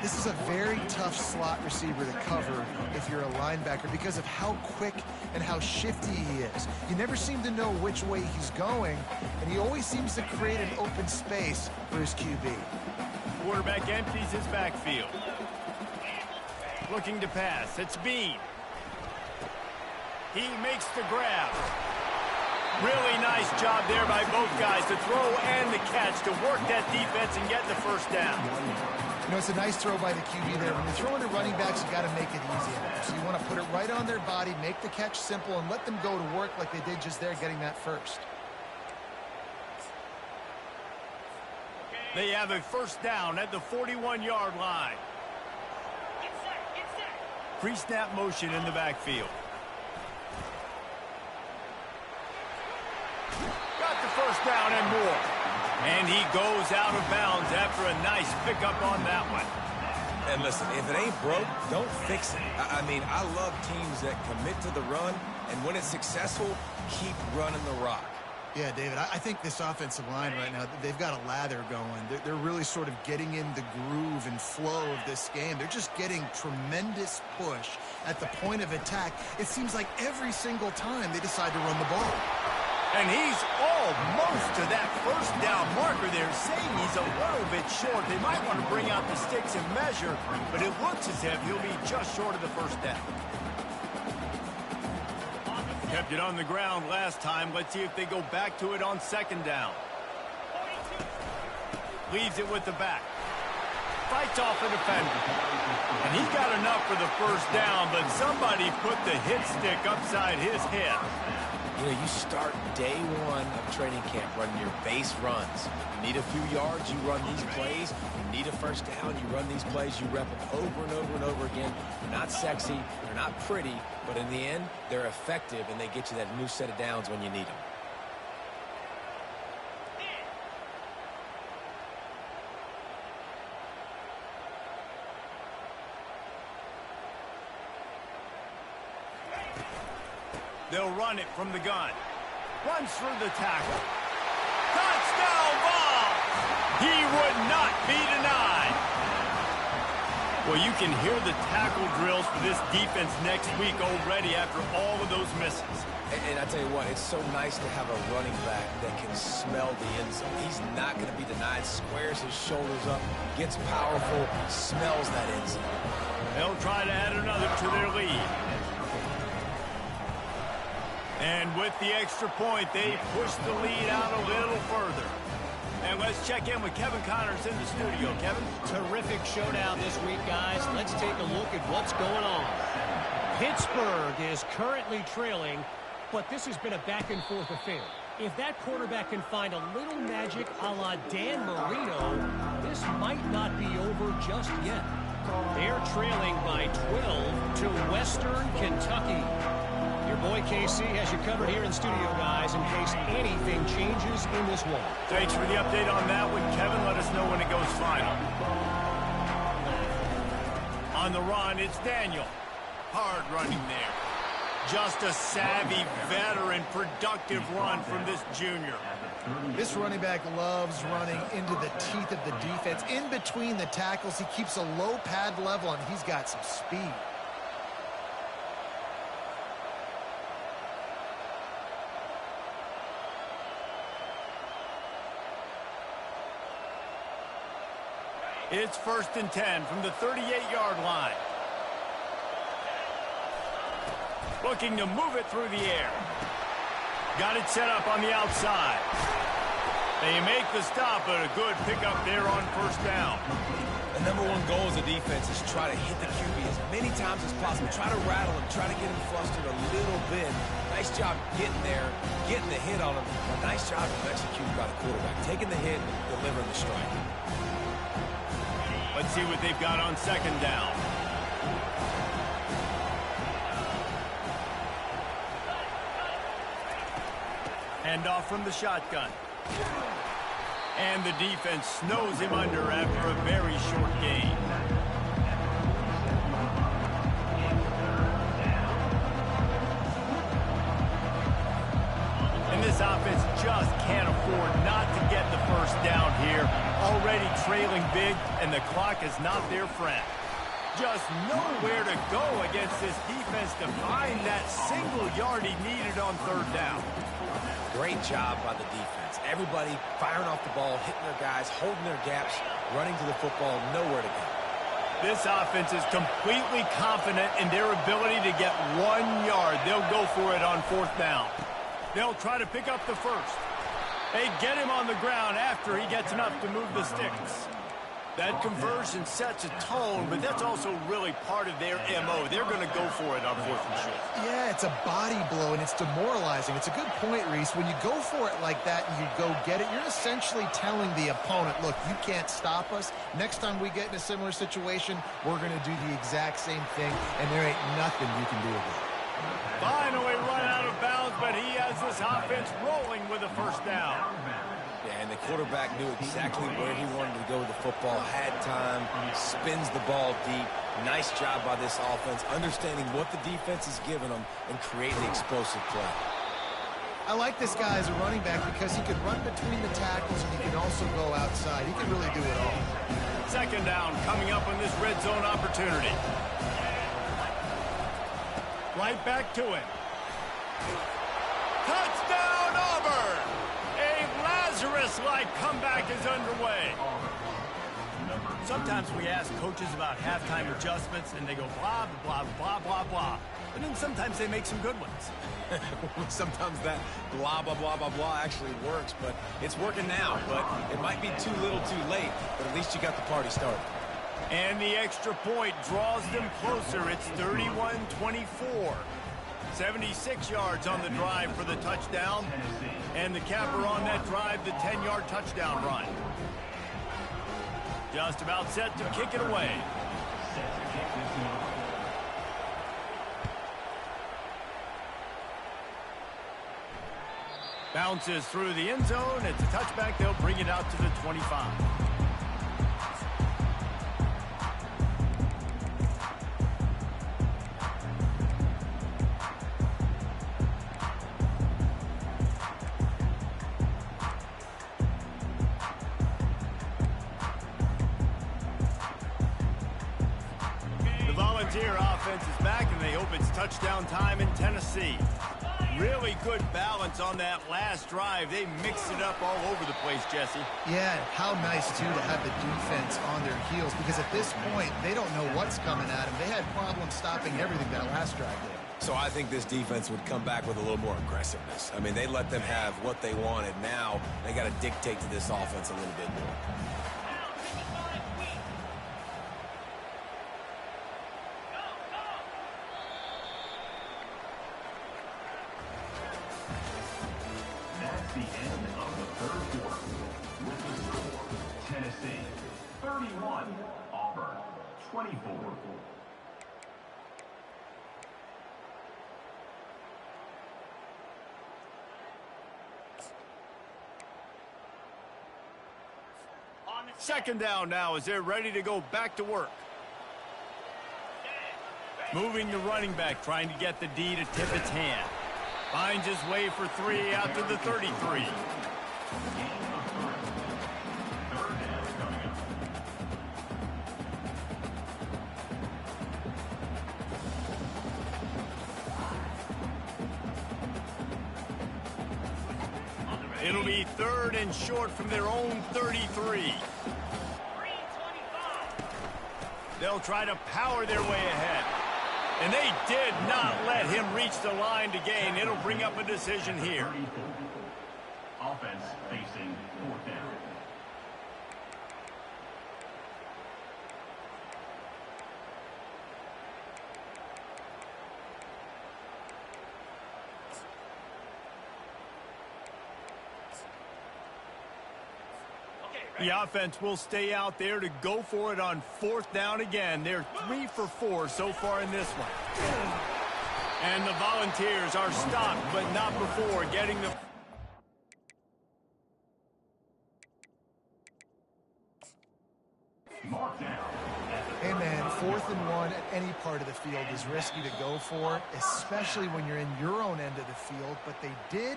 This is a very tough slot receiver to cover if you're a linebacker because of how quick and how shifty he is. You never seem to know which way he's going, and he always seems to create an open space for his QB. Quarterback empties his backfield. Looking to pass. It's Bean. He makes the grab. Really nice job there by both guys to throw and the catch to work that defense and get the first down. You know, it's a nice throw by the QB there. When you're throwing to running backs, you got to make it easy on them. So you want to put it right on their body, make the catch simple, and let them go to work like they did just there, getting that first. They have a first down at the 41-yard line. Pre-snap motion in the backfield. Got the first down and more. And he goes out of bounds after a nice pickup on that one. And listen, if it ain't broke, don't fix it. I mean, I love teams that commit to the run, and when it's successful, keep running the rock. Yeah, David, I think this offensive line right now, they've got a lather going. They're really sort of getting in the groove and flow of this game. They're just getting tremendous push at the point of attack. It seems like every single time they decide to run the ball. And he's almost to that first down marker there, saying he's a little bit short. They might want to bring out the sticks and measure, but it looks as if he'll be just short of the first down. Kept it on the ground last time. Let's see if they go back to it on second down. Leaves it with the back. Fights off a defender. And he got enough for the first down, but somebody put the hit stick upside his head. You know, you start day one of training camp running your base runs. You need a few yards, you run these plays. You need a first down, you run these plays. You rep them over and over and over again. They're not sexy, they're not pretty, but in the end, they're effective, and they get you that new set of downs when you need them. They'll run it from the gun. Runs through the tackle. Touchdown ball! He would not be denied. Well, you can hear the tackle drills for this defense next week already after all of those misses. And I tell you what, it's so nice to have a running back that can smell the end zone. He's not going to be denied. Squares his shoulders up, gets powerful, smells that end zone. They'll try to add another to their lead. And with the extra point, they push the lead out a little further. And let's check in with Kevin Connors in the studio. Kevin? Terrific showdown this week, guys. Let's take a look at what's going on. Pittsburgh is currently trailing, but this has been a back-and-forth affair. If that quarterback can find a little magic a la Dan Marino, this might not be over just yet. They're trailing by 12 to Western Kentucky. Your boy KC has you covered here in studio, guys, in case anything changes in this one. Thanks for the update on that one, Kevin. Let us know when it goes final. On the run, it's Daniel. Hard running there. Just a savvy, veteran, productive run from this junior. This running back loves running into the teeth of the defense. In between the tackles, he keeps a low pad level, and he's got some speed. It's 1st and 10 from the 38-yard line. Looking to move it through the air. Got it set up on the outside. They make the stop, but a good pickup there on first down. The number one goal as a defense is try to hit the QB as many times as possible. Try to rattle him, try to get him flustered a little bit. Nice job getting there, getting the hit on him. A nice job of executing by the quarterback. Taking the hit, delivering the strike. Let's see what they've got on second down. Handoff from the shotgun. And the defense snows him under after a very short gain. And this offense just can't afford not to get the first down here. Already trailing big, and the clock is not their friend. Just nowhere to go against this defense to find that single yard he needed on third down. Great job by the defense. Everybody firing off the ball, hitting their guys, holding their gaps, running to the football, nowhere to go. This offense is completely confident in their ability to get 1 yard. They'll go for it on fourth down. They'll try to pick up the first. They get him on the ground after he gets enough to move the sticks. That conversion sets a tone, but that's also really part of their MO. They're going to go for it on fourth and short. Yeah, it's a body blow, and it's demoralizing. It's a good point, Reese. When you go for it like that and you go get it, you're essentially telling the opponent, look, you can't stop us. Next time we get in a similar situation, we're going to do the exact same thing, and there ain't nothing you can do about it. Finally run out of bounds but he has this offense rolling with a first down. Yeah, and the quarterback knew exactly where he wanted to go with the football, had time, spins the ball deep. Nice job by this offense, understanding what the defense is giving them and creating the explosive play. I like this guy as a running back because he can run between the tackles and he can also go outside. He can really do it all. Second down coming up on this red zone opportunity. Right back to it. Touchdown, Auburn! A Lazarus-like comeback is underway. Sometimes we ask coaches about halftime adjustments, and they go blah, blah, blah, blah, blah. And then sometimes they make some good ones. Sometimes that blah, blah, blah, blah, blah actually works, but it's working now. But it might be too little too late, but at least you got the party started. And the extra point draws them closer. It's 31-24. 76 yards on the drive for the touchdown. And the capper on that drive, the 10-yard touchdown run. Just about set to kick it away. Bounces through the end zone. It's a touchback. They'll bring it out to the 25. Volunteer offense is back, and they hope it's touchdown time in Tennessee. Really good balance on that last drive. They mixed it up all over the place, Jesse. Yeah, how nice, too, to have the defense on their heels, because at this point, they don't know what's coming at them. They had problems stopping everything that last drive did. So I think this defense would come back with a little more aggressiveness. I mean, they let them have what they wanted. Now they got to dictate to this offense a little bit more. The end of the third quarter with the score, Tennessee 31, Auburn 24. Second down now as they're ready to go back to work. Moving the running back, trying to get the D to tip its hand. Finds his way for 3 out to the 33. It'll be 3rd and short from their own 33. They'll try to power their way ahead. And they did not let him reach the line to gain. It'll bring up a decision here. Offense facing 4th down. The offense will stay out there to go for it on 4th down again. They're 3 for 4 so far in this one. And the Volunteers are stopped, but not before getting the... Hey, man, 4th and 1 at any part of the field is risky to go for, especially when you're in your own end of the field. But they did.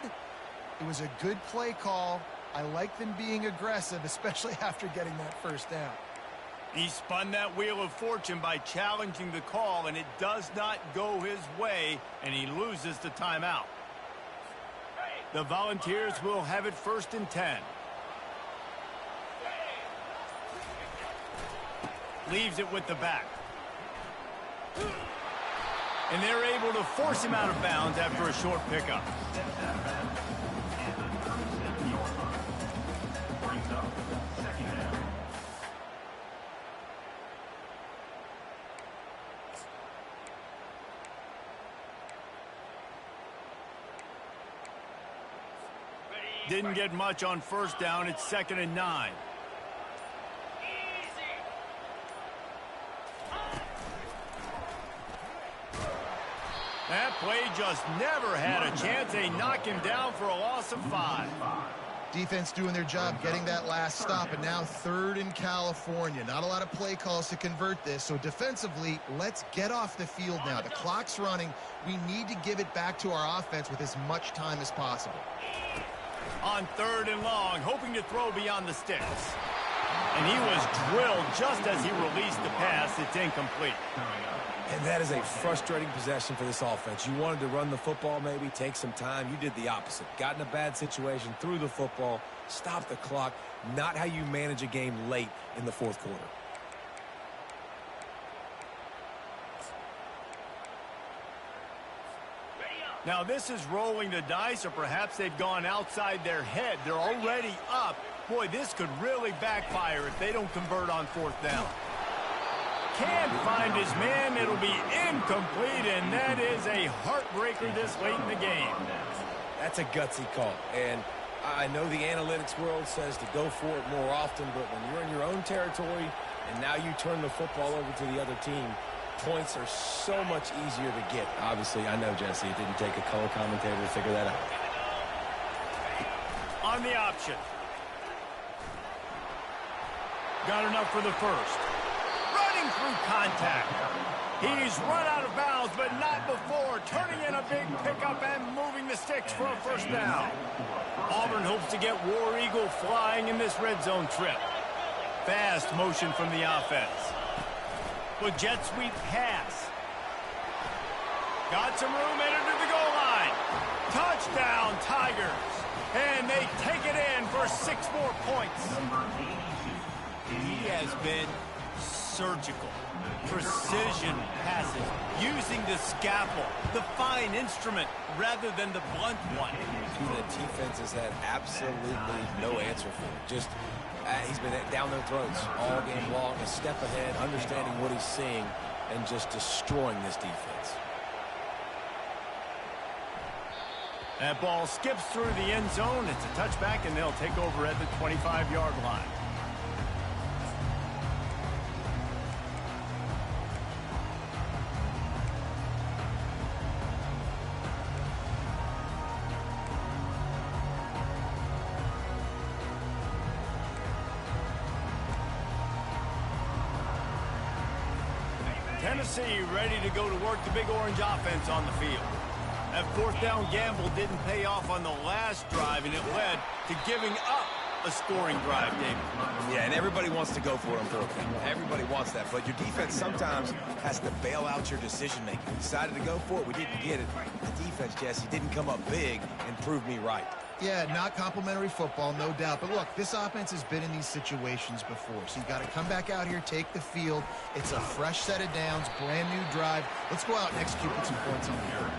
It was a good play call. I like them being aggressive, especially after getting that first down. He spun that wheel of fortune by challenging the call, and it does not go his way, and he loses the timeout. The Volunteers will have it 1st and 10. Leaves it with the back. And they're able to force him out of bounds after a short pickup. Didn't get much on 1st down. It's 2nd and 9. That play just never had a chance. They knock him down for a loss of 5. Defense doing their job getting that last stop, and now 3rd in California. Not a lot of play calls to convert this, so defensively, let's get off the field now. The clock's running. We need to give it back to our offense with as much time as possible. On 3rd and long, hoping to throw beyond the sticks. And he was drilled just as he released the pass. It's incomplete. And that is a frustrating possession for this offense. You wanted to run the football, maybe take some time. You did the opposite. Got in a bad situation, threw the football, stopped the clock. Not how you manage a game late in the 4th quarter. Now this is rolling the dice, or perhaps they've gone outside their head. They're already up. Boy, this could really backfire if they don't convert on 4th down. Can't find his man. It'll be incomplete, and that is a heartbreaker this late in the game. That's a gutsy call, and I know the analytics world says to go for it more often, but when you're in your own territory and now you turn the football over to the other team, points are so much easier to get. Obviously, I know, Jesse, it didn't take a color commentator to figure that out. On the option. Got enough for the first. Running through contact. He's run out of bounds, but not before. Turning in a big pickup and moving the sticks for a 1st down. Auburn hopes to get War Eagle flying in this red zone trip. Fast motion from the offense. With jet sweep pass. Got some room, entered to the goal line. Touchdown, Tigers. And they take it in for 6 more points. He has been surgical. Precision passes. Using the scalpel, the fine instrument, rather than the blunt one. The defense has had absolutely no answer for it. Just he's been down their throats all game long, a step ahead, understanding what he's seeing, and just destroying this defense. That ball skips through the end zone. It's a touchback, and they'll take over at the 25-yard line. Tennessee ready to go to work the Big Orange offense on the field. That 4th down gamble didn't pay off on the last drive, and it led to giving up a scoring drive, David. Yeah, and everybody wants to go for it on 4th down. Everybody wants that, but your defense sometimes has to bail out your decision-making. We decided to go for it. We didn't get it. The defense, Jesse, didn't come up big and prove me right. Yeah, not complimentary football, no doubt. But look, this offense has been in these situations before. So you got to come back out here, take the field. It's a fresh set of downs, brand new drive. Let's go out and execute with some points on the board.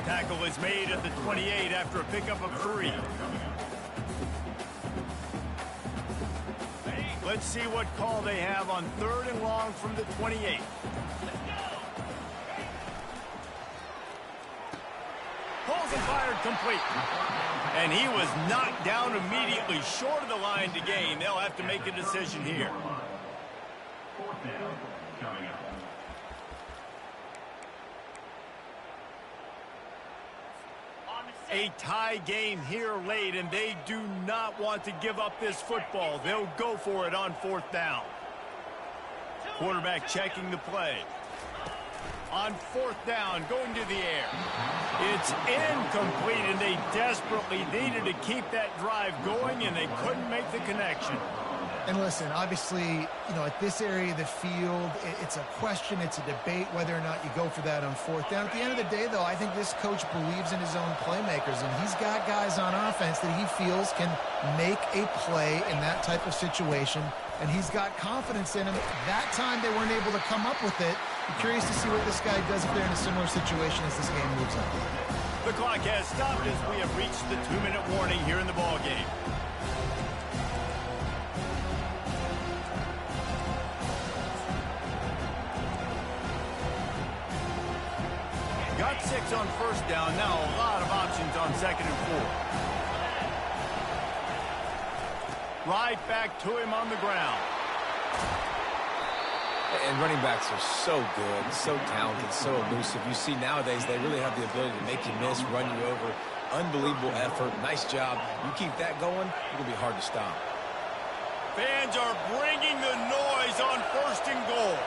Tackle is made at the 28 after a pickup of 3. Let's see what call they have on 3rd and long from the 28. Pulls and fired complete. And he was knocked down immediately short of the line to gain. They'll have to make a decision here. 4th down coming up. A tie game here late, and they do not want to give up this football. They'll go for it on 4th down. Quarterback checking the play. On 4th down, going to the air. It's incomplete, and they desperately needed to keep that drive going, and they couldn't make the connection. And listen, obviously, at this area of the field, it's a question, it's a debate whether or not you go for that on 4th down. At the end of the day, though, I think this coach believes in his own playmakers, and he's got guys on offense that he feels can make a play in that type of situation, and he's got confidence in him. That time they weren't able to come up with it. I'm curious to see what this guy does if they're in a similar situation as this game moves on. The clock has stopped as we have reached the 2-minute warning here in the ballgame. Got 6 on 1st down. Now a lot of options on 2nd and 4. Right back to him on the ground. And running backs are so good, so talented, so elusive. You see nowadays they really have the ability to make you miss, run you over. Unbelievable effort. Nice job. You keep that going, it'll be hard to stop. Fans are bringing the noise on 1st and goal.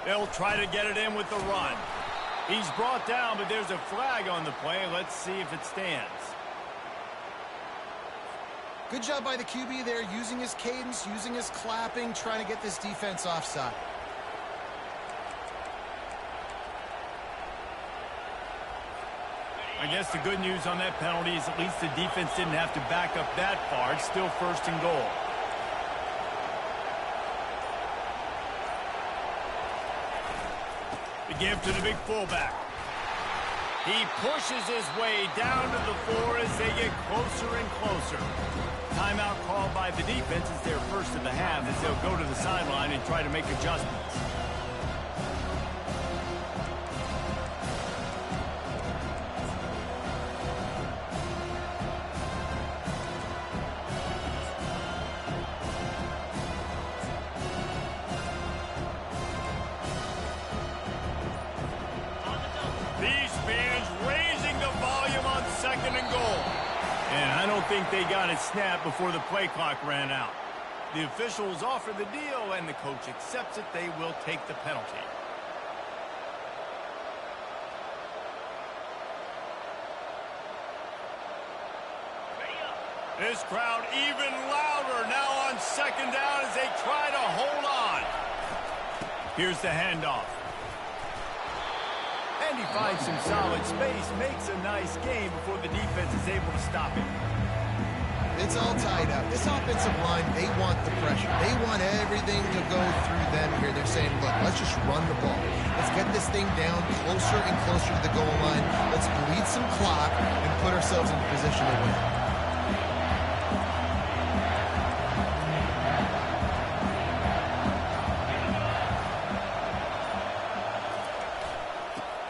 They'll try to get it in with the run. He's brought down, but there's a flag on the play. Let's see if it stands. Good job by the QB there, using his cadence, using his clapping, trying to get this defense offside. I guess the good news on that penalty is at least the defense didn't have to back up that far. It's still 1st and goal. The give to the big fullback. He pushes his way down to the floor as they get closer and closer. Timeout called by the defense is their first of the half as they'll go to the sideline and try to make adjustments. I think they got it snapped before the play clock ran out. The officials offer the deal, and the coach accepts it. They will take the penalty. This crowd even louder now on 2nd down as they try to hold on. Here's the handoff. And he finds some solid space, makes a nice game before the defense is able to stop him. It's all tied up. This offensive line, they want the pressure. They want everything to go through them here. They're saying, look, let's just run the ball. Let's get this thing down closer and closer to the goal line. Let's bleed some clock and put ourselves in position to win.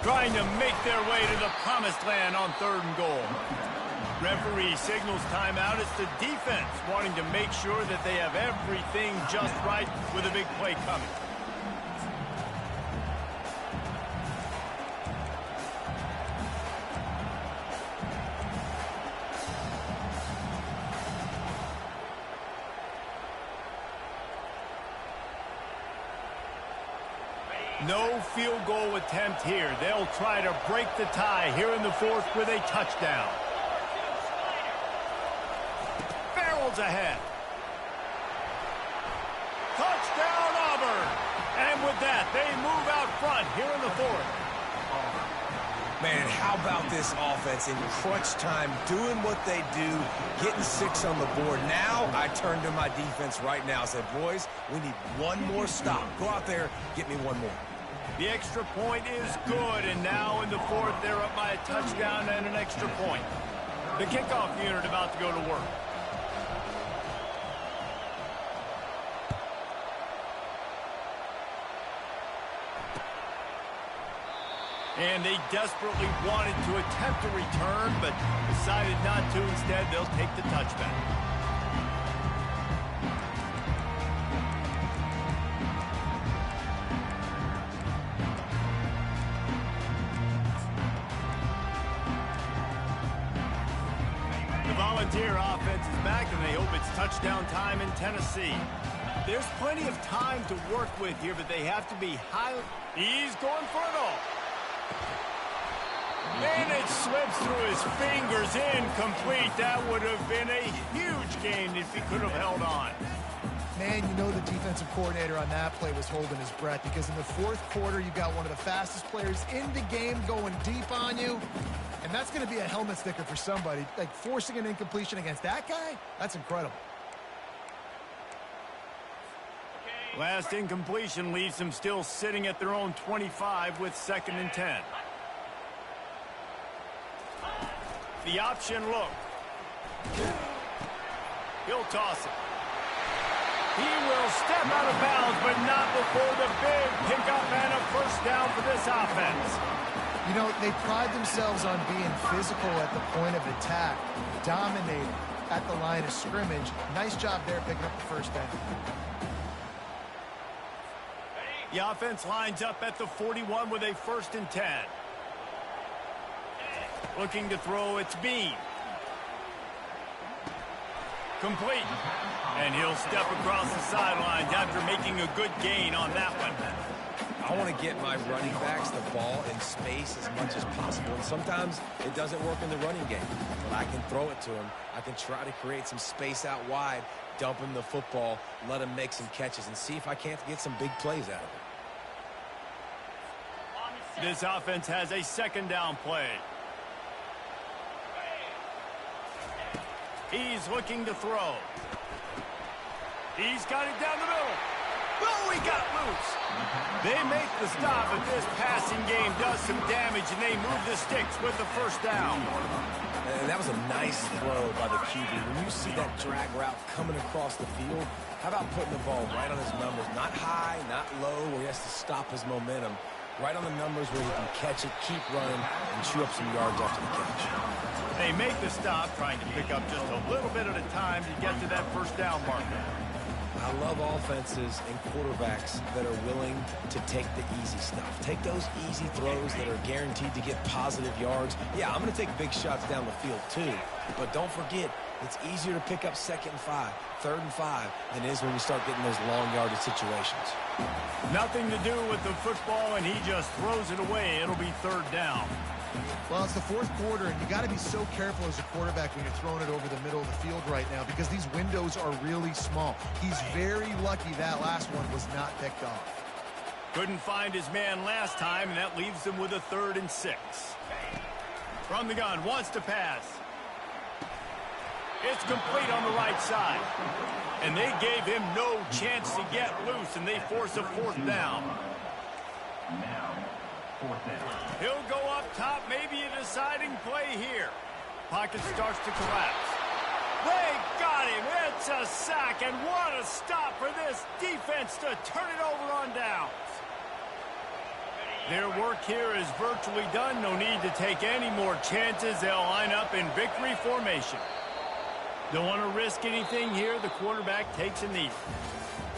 Trying to make their way to the promised land on 3rd and goal. Referee signals timeout. It's the defense wanting to make sure that they have everything just right with a big play coming. No field goal attempt here. They'll try to break the tie here in the 4th with a touchdown. Farrell's ahead. Touchdown, Auburn. And with that, they move out front here in the 4th. Man, how about this offense in crunch time, doing what they do, getting 6 on the board. Now I turn to my defense right now and say, boys, we need one more stop. Go out there, get me one more. The extra point is good, and now in the 4th, they're up by a touchdown and an extra point. The kickoff unit about to go to work. And they desperately wanted to attempt a return, but decided not to. Instead, they'll take the touchback. The Volunteer offense is back, and they hope it's touchdown time in Tennessee. There's plenty of time to work with here, but they have to be high. He's going for it all. And it slips through his fingers, incomplete. That would have been a huge gain if he could have held on. Man, you know the defensive coordinator on that play was holding his breath because in the 4th quarter, you got one of the fastest players in the game going deep on you. And that's going to be a helmet sticker for somebody. Like forcing an incompletion against that guy, that's incredible. Last incompletion leaves them still sitting at their own 25 with 2nd and 10. The option look. He'll toss it. He will step out of bounds, but not before the big pickup and a first down for this offense. You know, they pride themselves on being physical at the point of attack, dominating at the line of scrimmage. Nice job there picking up the first down. The offense lines up at the 41 with a 1st and 10. Looking to throw, it's Bean. Complete. And he'll step across the sidelines after making a good gain on that one. I want to get my running backs the ball in space as much as possible. And sometimes it doesn't work in the running game. But I can throw it to him. I can try to create some space out wide, dump him the football, let him make some catches, and see if I can't get some big plays out of it. This offense has a 2nd down play. He's looking to throw. He's got it down the middle. Oh, he got loose. They make the stop, but this passing game does some damage, and they move the sticks with the 1st down. And that was a nice throw by the QB. When you see that drag route coming across the field, how about putting the ball right on his numbers? Not high, not low, where he has to stop his momentum. Right on the numbers where he can catch it, keep running, and chew up some yards after the catch. They make the stop, trying to pick up just a little bit at a time to get to that 1st down marker. I love offenses and quarterbacks that are willing to take the easy stuff. Take those easy throws that are guaranteed to get positive yards. Yeah, I'm going to take big shots down the field too. But don't forget, it's easier to pick up 2nd and 5, 3rd and 5 than it is when we start getting those long yardage situations. Nothing to do with the football, and he just throws it away. It'll be 3rd down. Well, it's the 4th quarter, and you got to be so careful as a quarterback when you're throwing it over the middle of the field right now because these windows are really small. He's very lucky that last one was not picked off. Couldn't find his man last time, and that leaves him with a 3rd and 6. From the gun, wants to pass. It's complete on the right side. And they gave him no chance to get loose, and they force a 4th down. Now, 4th down. He'll go up top, maybe a deciding play here. Pocket starts to collapse. They got him. It's a sack, and what a stop for this defense to turn it over on downs. Their work here is virtually done. No need to take any more chances. They'll line up in victory formation. Don't want to risk anything here. The quarterback takes a knee.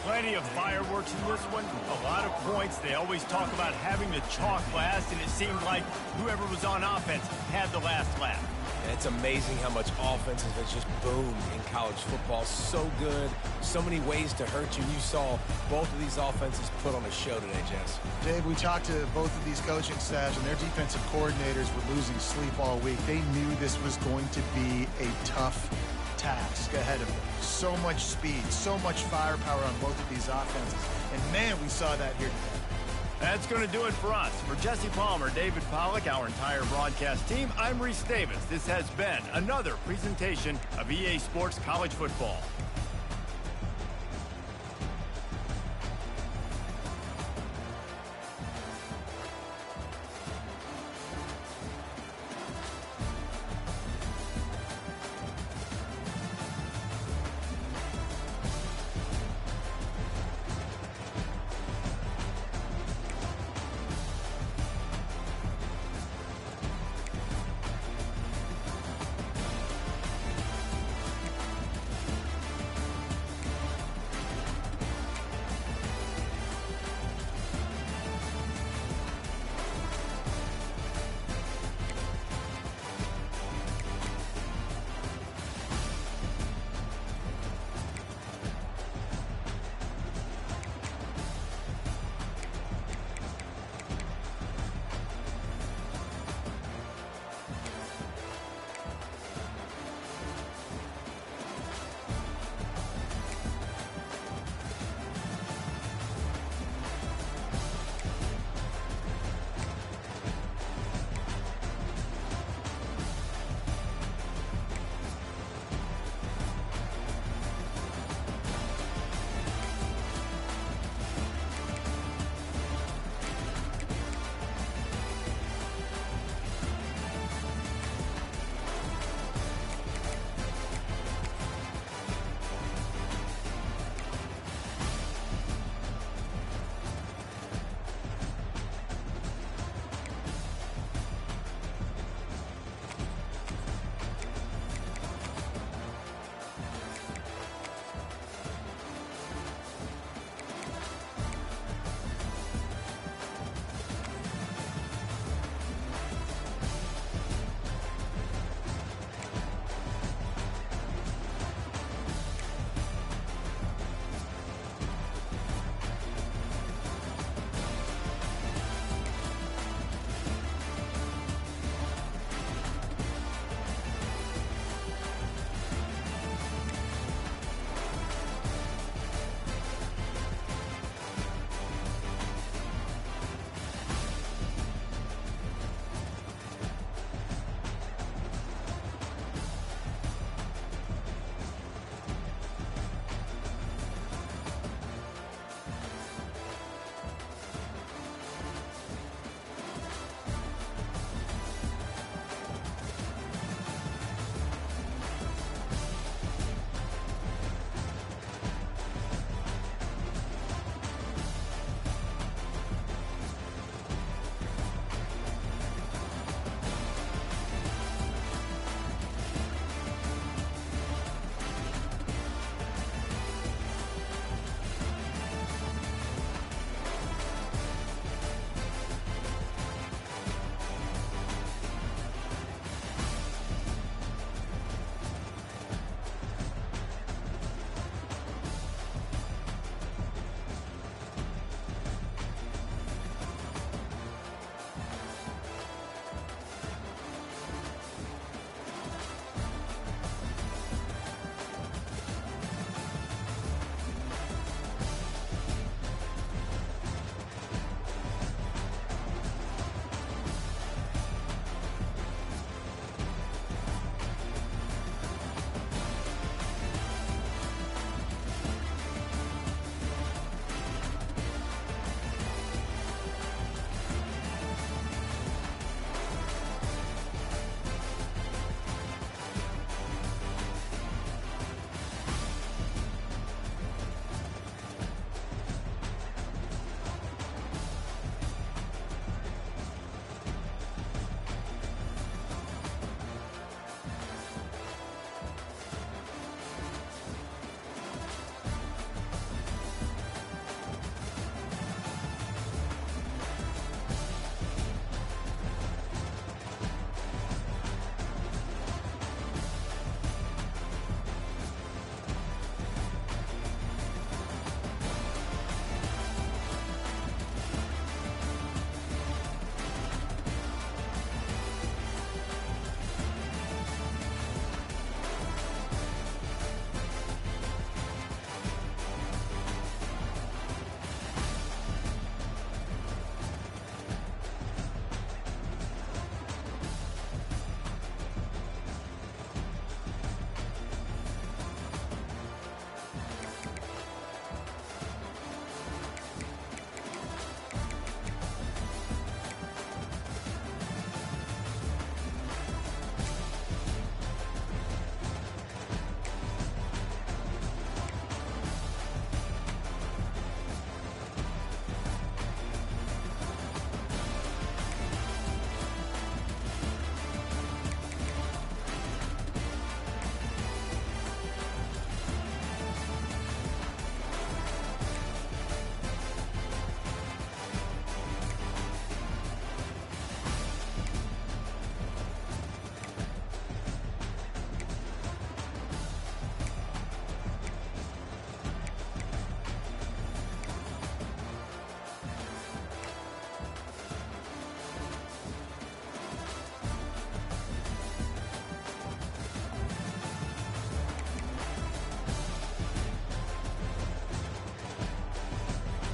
Plenty of fireworks in this one. A lot of points. They always talk about having the chalk last, and it seemed like whoever was on offense had the last laugh. And it's amazing how much offenses have just boomed in college football. So good. So many ways to hurt you. You saw both of these offenses put on a show today, Jess. Dave, we talked to both of these coaching staffs, and their defensive coordinators were losing sleep all week. They knew this was going to be a tough task ahead of them. So much speed, so much firepower on both of these offenses. And, man, we saw that here today. That's going to do it for us. For Jesse Palmer, David Pollack, our entire broadcast team, I'm Reese Davis. This has been another presentation of EA Sports College Football.